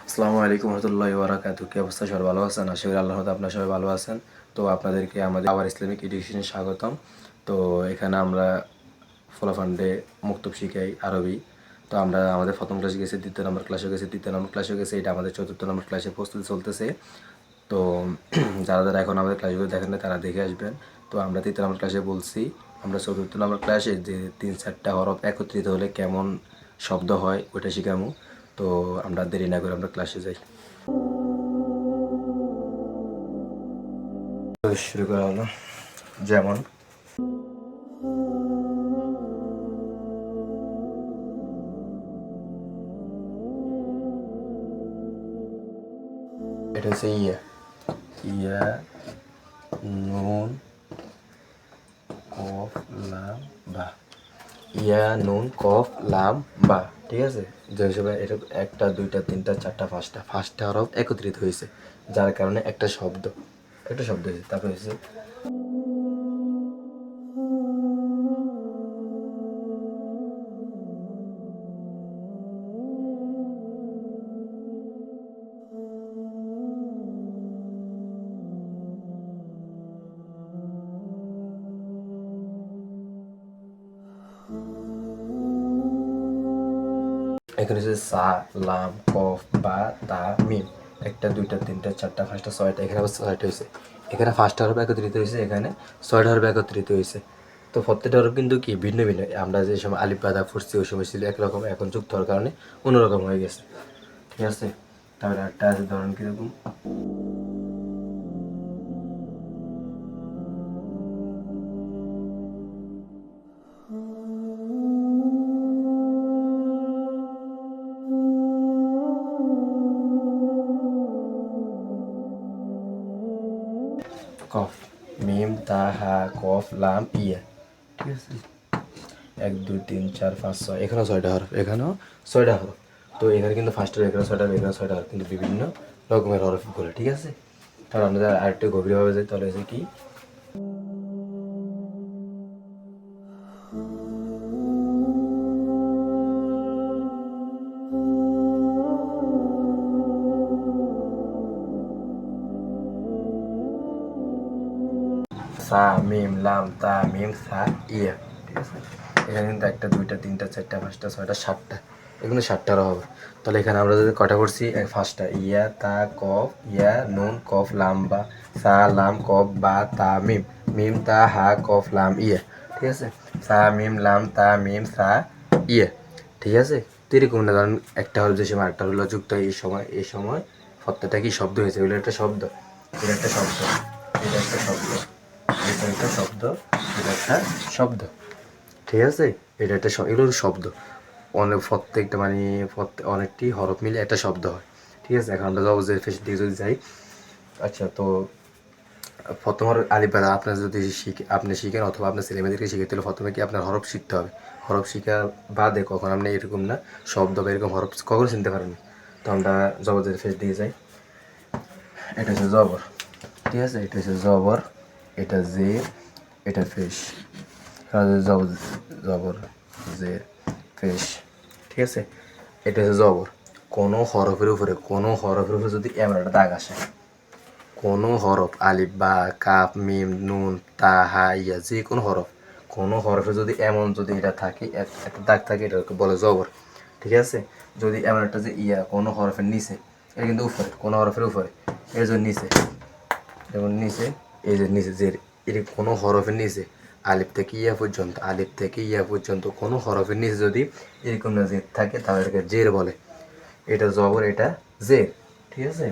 আসসালামু আলাইকুম রহমতুল্লাহি ওয়া বারাকাতুহু। কি অবস্থা, সবাই ভালো আছেন? আশা করি আল্লাহর রহমতে আপনারা সবাই ভালো আছেন। তো আপনাদেরকে আমাদের আবার ইসলামিক এডুকেশনে স্বাগতম। তো এখানে আমরা ফলাফান্ডে মুক্তব শিখাই আরবি। তো আমরা আমাদের প্রথম ক্লাসে গেছি, দ্বিতীয় নম্বর ক্লাসে গেছি, তৃতীয় নম্বর ক্লাসে গেছি, এটা আমাদের চতুর্থ নম্বর ক্লাসে প্রস্তুতি চলতেছে। তো যারা যারা এখন আমাদের ক্লাসগুলো দেখেন না তারা দেখে আসবেন। তো আমরা তৃতীয় নম্বর ক্লাসে বলছি, আমরা চতুর্থ নম্বর ক্লাসে যে 3-4টা হরফ একত্রিত হলে কেমন শব্দ হয় ওইটা শিখামু। তো আমরা দেরি না করে আমরা ক্লাসে যাই। শুরু করা হলো। যেমন এটা হচ্ছে ইয়া, ইয়া, নুন, কফ, লাম, বা। ইয়া, নুন, কফ, লাম, বা। ঠিক আছে, যে হিসেবে এটা একটা, দুইটা, তিনটা, চারটা, পাঁচটা হরফ একত্রিত হয়েছে, যার কারণে একটা শব্দ হয়েছে। তারপরে হয়েছে এখানে হচ্ছে সা, লাম, কফ, বা, তা, মিম। একটা, দুইটা, তিনটা, চারটা, পাঁচটা, ছয়টা, এখানে আবার ছয়টা হয়েছে। এখানে পাঁচটা হরফ একত্রিত হয়েছে, এখানে ছয়টা হরফ একত্রিত হয়েছে। তো প্রত্যেকটা হরফ কিন্তু কি ভিন্ন ভিন্ন। আমরা যে সময় আলিফ বাদা ফুটছি ওই সময় ছিল একরকম, এখন যুক্ত হওয়ার কারণে অন্যরকম হয়ে গেছে। ঠিক আছে, তারপরে একটা আছে ধরেন কিরকম, কফ, মিম, তা, হা, কফ, লাম, ইয়া। ঠিক আছে, 1 2 3 4 5 6, এখানেও ছয়টা হরফ, এখানেও ছয়টা হরফ। তো এখানে কিন্তু ফার্স্টের এখানে ছয়টা, এখানে ছয়টা হরফ, কিন্তু বিভিন্ন রকমের হরফ করে। ঠিক আছে, তাহলে আমরা আরেকটু গভীরভাবে যাই, তাহলে হচ্ছে কি সা, মিম, লাম, তা, মিম, সা, ইয়া। ঠিক আছে, এখানে কিন্তু একটা, দুইটা, তিনটা, চারটা, পাঁচটা, ছয়টা, সাতটা, এগুলো সাতটারও হবে। তাহলে এখানে আমরা যদি কটা করছি, ফার্স্টটা ইয়া, তা, কফ, ইয়া, নুন, কফ, লাম, বা, সা, লাম, কফ, বা, তা, মিম, মিম, তা, হা, কফ, লাম, ইয়া। ঠিক আছে, সা, মিম, লাম, তা, মিম, সা, ইয়া। ঠিক আছে, তো এরকম না, কারণ একটা হলো যে সময় আরেকটা হলো যুক্ত হয়, এই সময় প্রত্যেকটা কি শব্দ হয়েছে, এগুলো একটা শব্দ, এটা একটা শব্দ, এটা একটা শব্দ, এটা একটা শব্দ, এটা একটা শব্দ। ঠিক আছে, এটা একটা এগুলো শব্দ, অনেক প্রত্যেকটা মানে অনেকটি হরফ মিলে একটা শব্দ হয়। ঠিক আছে, এখন আমরা জবজের ফেস দিকে যদি যাই। আচ্ছা, তো প্রথম আলিফ বাদা আপনার যদি আপনি শিখেন অথবা আপনার ছেলেমেয়েদেরকে শিখে, তাহলে প্রথমে কি আপনার হরফ শিখতে হবে। হরফ শিখা বাদে কখন আপনি এরকম না শব্দ বা এরকম হরফ কখনো চিনতে পারেন। তো আমরা জবজের ফেস দিয়ে যাই। এটা হচ্ছে জবর। ঠিক আছে, এটা হচ্ছে জবর, এটা জের, এটা ফেস। জবর, জবর, জের, ফেস। ঠিক আছে, এটা হচ্ছে জবর। কোনো হরফের উপরে যদি এমন একটা দাগ আসে, কোনো হরফ আলিফ বা কাফ মিম নুন তা হা ইয়া, যে কোনো হরফে যদি এমন যদি এটা থাকে, একটা দাগ থাকে, এটাকে বলে জবর। ঠিক আছে, যদি এমন একটা যে ইয়া কোনো হরফের নিচে, এটা কিন্তু উপরে, কোনো হরফের উপরে, এর জন্য নিচে, যেমন নিচে, এই যে নিচে যে এর কোনো হরফের নিচে, আলিফ থেকে ইয়া পর্যন্ত কোনো হরফের নিচে যদি এরকম না জের থাকে, তাহলে এটাকে জের বলে। এটা জবর, এটা জের। ঠিক আছে,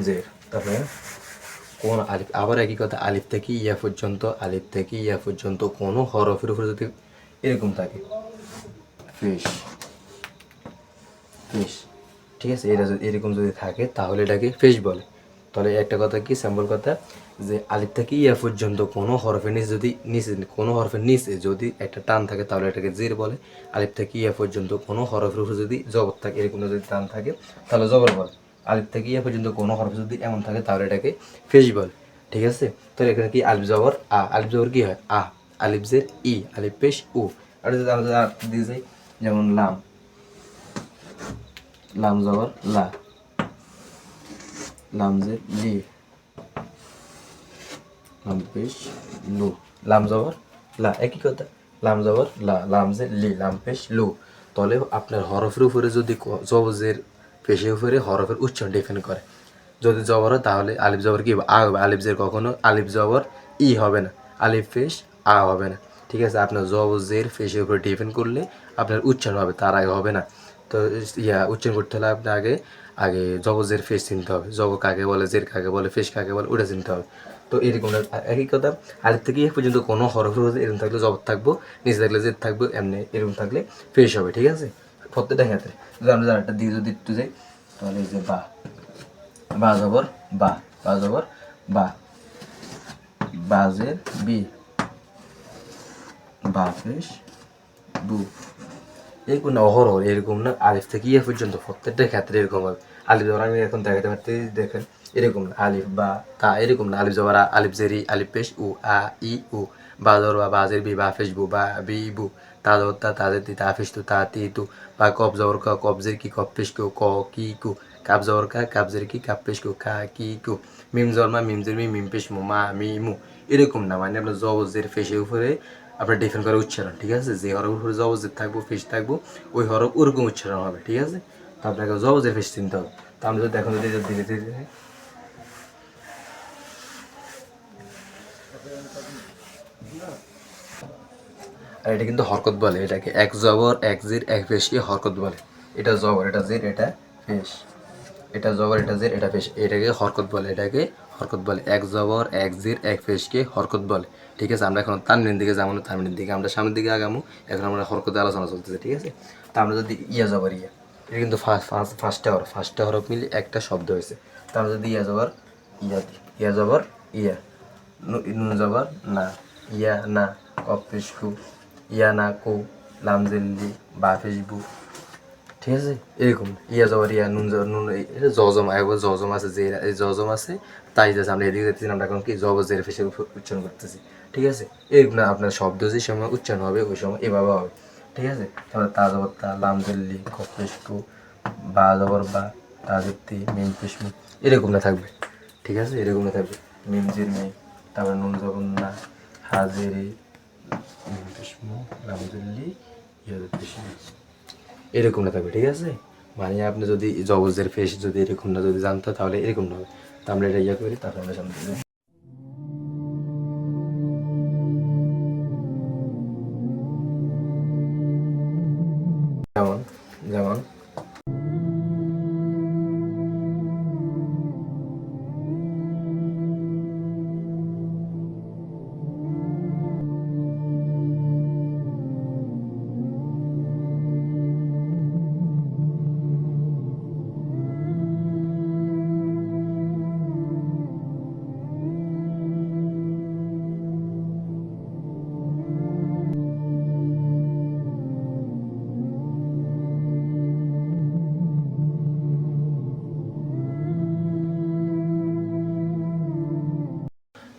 জের। তারপরে কোন আলিফ, আবার একই কথা, আলিফ থেকে ইয়া পর্যন্ত কোনো হরফের উপরে যদি এরকম থাকে, ফিশ, ফিশ। ঠিক আছে, এটা যদি এরকম যদি থাকে তাহলে এটাকে ফিশ বলে। তাহলে একটা কথা কি, স্যাম্পল কথা, যে আলিফ থেকে ইয়া পর্যন্ত কোনো হরফের নিচে যদি একটা টান থাকে তাহলে এটাকে জের বলে। আলিফ থেকে ইয়া পর্যন্ত কোনো হরফের উপরে যদি জবর থাকে, এরকম যদি টান থাকে তাহলে জবর বলে। আলিফ থেকে ইয়া পর্যন্ত কোনো হরফ যদি এমন থাকে তাহলে এটাকে ফেস বলে। ঠিক আছে, তো এখানে কি আলিফ জবর আ, আলিফ জবর কি হয় আ, আলিফ জের ই, আলিফ পেশ উ। আর যদি আমরা দিয়ে যাই, যেমন লাম, লাম জবর লা, লাম জের লি, লাম পেশ লু, লাম জবর লা, একই কথা, লাম জবর লা, লাম জের লি, লাম পেশ লু। তাহলে আপনার হরফের উপরে যদি জবজের পেশের উপরে হরফের উচ্চারণ ডিপেন্ড করে। যদি জবর হয় তাহলে আলিফ জবর কি আ হবে, আলিফ জের কখনো আলিফ জবর ই হবে না, আলিফ পেশ আ হবে না। ঠিক আছে, আপনার জবজের পেশের উপরে ডিপেন্ড করলে আপনার উচ্চারণ হবে, তার আগে হবে না। তো উচ্চারণ করতে হলে আপনি আগে আগে জবজের ফেস চিনতে হবে, জব কাকে বলে, জের কাকে বলে, ফেস কাকে বলে, ওটা চিনতে হবে। তো এরকম একই কথা, আলিফ থেকে এ পর্যন্ত কোনো হরফ এরকম থাকলে জবর থাকবো, নিচে থাকলে জের থাকবো, এমনি এরকম থাকলে ফেস হবে। ঠিক আছে, প্রত্যেকটা ক্ষেত্রে যদি আমরা একটা দিয়ে যদি একটু যাই, তাহলে এই যে বা, বা জবর বা, বা জবর বা, বাজের বি, বা ফেস বু। এরকম না অহরহ, এরকম না আলিফ থেকে ইয়ে পর্যন্ত প্রত্যেকটা ক্ষেত্রে এরকম হবে। আলিফ জবর আমি এখন দেখাতে পারতে, দেখেন এরকম না, আলিফ বা তা এরকম না, আলিফ জবর আলিফ জেরি আলিফ পেশ উ আ ই উ, বা জবর বা বাজের বি বা ফেস বু বা বি বু, তা জবর তা তাজের তি তা ফেস তু তা তি তু, বা কব জবর ক কবজের কি কব পেশ কু ক কি কু, কাব জবর কা কাবজের কি কাব পেশ কু কা কি কু, মিম জবর মা মিম জের মি মিম পেশ মু মা মি মু। এরকম না, মানে আপনার জবজের ফেসের উপরে আপনার ডিফেন্ড করে উচ্চারণ। ঠিক আছে, যে হরফ উপরে জবজের থাকবো, ফেস থাকবো, ওই হরফ ওরকম উচ্চারণ হবে। ঠিক আছে, তো আপনাকে জবজের ফেস চিনতে হবে। তো আমরা যদি এখন যদি ধীরে ধীরে, আর এটা কিন্তু হরকত বলে, এটাকে এক জবর এক জির এক পেশকে হরকত বলে। এটা জবর, এটা জির, এটা পেশ, এটা জবর, এটা জির, এটা পেশ, এটাকে হরকত বলে, এটাকে হরকত বলে। এক জবর এক জির এক পেশকে হরকত বলে। ঠিক আছে, আমরা এখন তানবিনের দিকে যাবো না, তানবিনের দিকে আমরা সামনের দিকে আগামো। এখন আমরা হরকতের আলোচনা চলতেছে। ঠিক আছে, তা আমরা যদি ইয়া জবর ইয়া, এটা কিন্তু ফার্স্টটা হরফ মিলে একটা শব্দ হয়েছে। তা আমরা যদি ইয়া জবর ইয়া দিই, ইয়া জবর ইয়া, নুন জবর না, ইয়া না, কফ পেশ কু, ইয়া না কু, লাম জিল্লি, বা পেশ বু। ঠিক আছে, এরকম ইয়া জবর ইয়া, নুন জবর নুন, এটা জজম, একবার জজম আছে, যে এই জজম আছে, তাই যাচ্ছে আমরা এদিকে দেখতেছি, আমরা এখন কি জবজের ফেসে উচ্চারণ করতেছি। ঠিক আছে, এরকম না, আপনার শব্দ যে সময় উচ্চারণ হবে ওই সময় এভাবে হবে। ঠিক আছে, তাহলে তা জবর তা, লাম দিল্লি, কপেশকু, বা জবর বা, তাজের মিম পেশমু, এরকম না থাকবে। ঠিক আছে, এরকম না থাকবে, মিম জির মি, তারপরে নুন জবর না, হাজিরি, মিম পেশমু, লাম দিল্লি, ইয়াদের পেশমু, এরকম না থাকবে। ঠিক আছে, মানে আপনি যদি জবজের ফেস যদি এরকম না যদি জানতো, তাহলে এরকম না হবে। তো আমরা এটা ইয়ে করি, তারপরে আমরা সামনে দিই। যেমন যেমন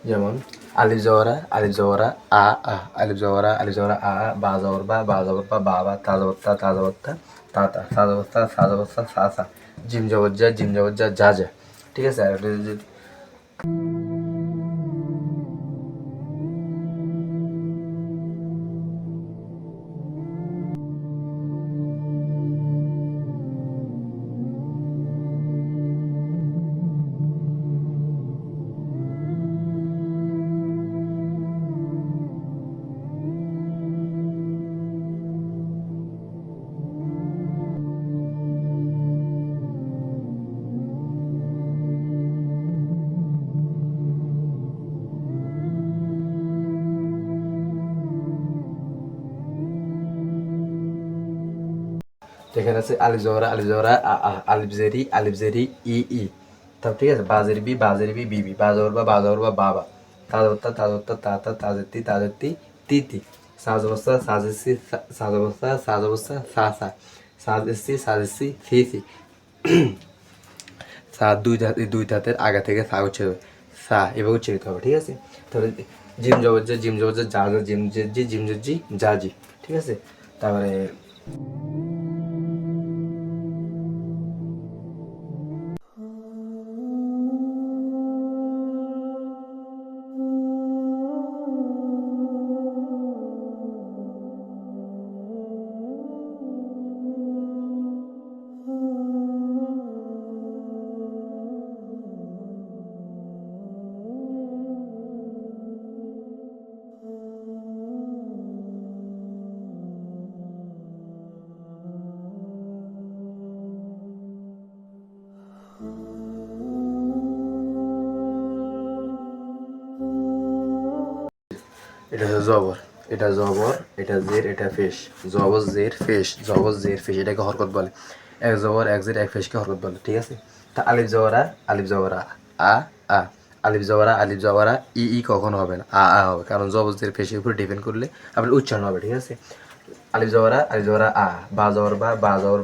যেমন আলিফ জবরা আ আ, আলিফ জবরা আ, বা জবর বা, বা জবর বা, বা বা, তা জবর তা, তা জবর তা, তা তা, সা জবর সা, সা জবর সা, সা সা, জিম জবর যা, জিম জবর যা, যা যা। ঠিক আছে, আর একটা যদি এখানে আছে আলিফ জবরা আ আ, আলিফ জেরি ই ই। তারপর ঠিক আছে, বাজের বি বি বি, বা জবর বা, বা জবর বা, বা বা, তা জবর তা, তা জবর তা, তা তা, তাজের তি তি তি, সা জবর সা, সাজের সি, সা জবর সা, সা জবর সা, সা সা, সাজের সি সি সি। সা দুই দাঁতের আগা থেকে সা উচ্চারিত হবে, সা এভাবে উচ্চারিত হবে। ঠিক আছে, তাহলে জিম জবর যা, জিম জবর যা, যা যা, জিম জি, জিম জি, যা জি। ঠিক আছে, তারপরে এটা হচ্ছে জবর, এটা জবর, এটা জের, এটা ফেশ, জবর জের ফেশ, জবর জের ফেশ, এটাকে হরকত বলে। এক জবর এক জের এক ফেশকে হরকত বলে, ঠিক আছে। তা আলিফ জবরা, আলিফ জবরা আ, আ, আলিফ জবরা, আলিফ জবরা ই কখনো হবে না, আ হবে, কারণ জবর জের ফেশের উপর ডিপেন্ড করলে আপনার উচ্চারণ হবে, ঠিক আছে। আলিফ জবরা, আলিফ জবরা বা জবর বা জবর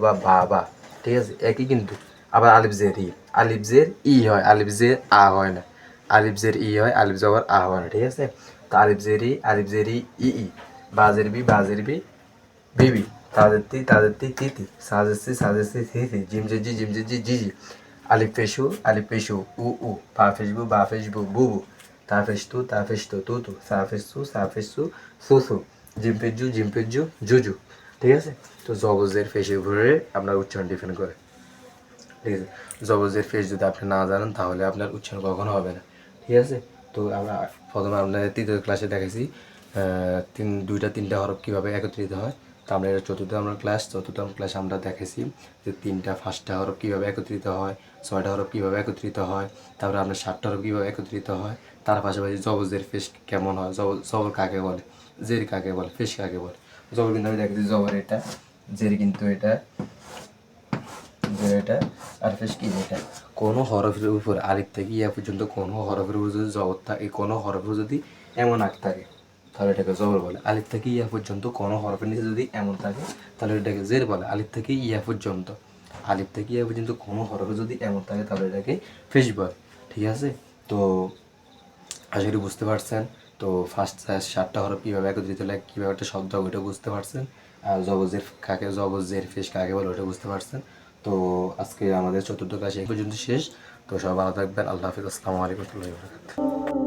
বা, ঠিক আছে, একই কিন্তু। আবার আলিফ জের ই, আলিফ জের ই হয়, আলিফ জের হয় না, আলিফ জের ই হয়, আলিফ জবর হয় না, ঠিক আছে। তো আলিফ জের ই, আলিফ জের ই, বাজের বি বিবি, তাদের তি, সাজের সি, জিম জে জি, আলিফ পেশু উ, বা ফেসবু বুবু, তা ফেস তু, সা ফেস সু, জিম পেজু জুজু, ঠিক আছে। তো জবজের ফেসের উপরে আপনার উচ্চারণ ডিপেন্ড করে, ঠিক আছে। জবজের ফেস যদি আপনি না জানেন তাহলে আপনার উচ্চারণ কখনো হবে না, ঠিক আছে। তো আমরা প্রথমে আপনাদের তৃতীয় ক্লাসে দেখেছি দুইটা তিনটা হরফ কীভাবে একত্রিত হয়। তো আমরা এটা চতুর্থ ক্লাসে আমরা দেখেছি যে পাঁচটা হরফ কীভাবে একত্রিত হয়, ছয়টা হরফ কীভাবে একত্রিত হয়, তারপরে আপনার সাতটা হরফ কীভাবে একত্রিত হয়, তার পাশাপাশি জবজের ফেস কেমন হয়, জবর কাকে বলে, জের কাকে বলে, ফেস কাকে বলে। জবর কিন্তু আমি দেখেছি জবর এটা, জের কিন্তু এটা, এটা আর ফেস কি এটা। কোনো হরফের উপর আলিফ থেকে ইয়া পর্যন্ত কোনো হরফের উপর যদি জবর থাকে, কোনো হরফের যদি এমন আগ থাকে তাহলে এটাকে জবর বলে। আলিফ থেকে ইয়া পর্যন্ত কোনো হরফের নিচে যদি এমন থাকে তাহলে এটাকে জের বলে। আলিফ থেকে ইয়া পর্যন্ত, আলিফ থেকে ইয়া পর্যন্ত কোনো হরফে যদি এমন থাকে তাহলে এটাকে ফেস বলে, ঠিক আছে। তো আশা করি বুঝতে পারছেন। তো ফার্স্ট সাতটা হরফ কীভাবে একত্রিত লাগে, কীভাবে একটা শব্দ হবে ওটা বুঝতে পারছেন। আর জবজের ফেস কাকে বলে ওটা বুঝতে পারছেন। তো আজকে আমাদের চতুর্থ ক্লাস এই পর্যন্ত শেষ। তো সবাই ভালো থাকবেন, আল্লাহ হাফিজ, আসসালামু আলাইকুম।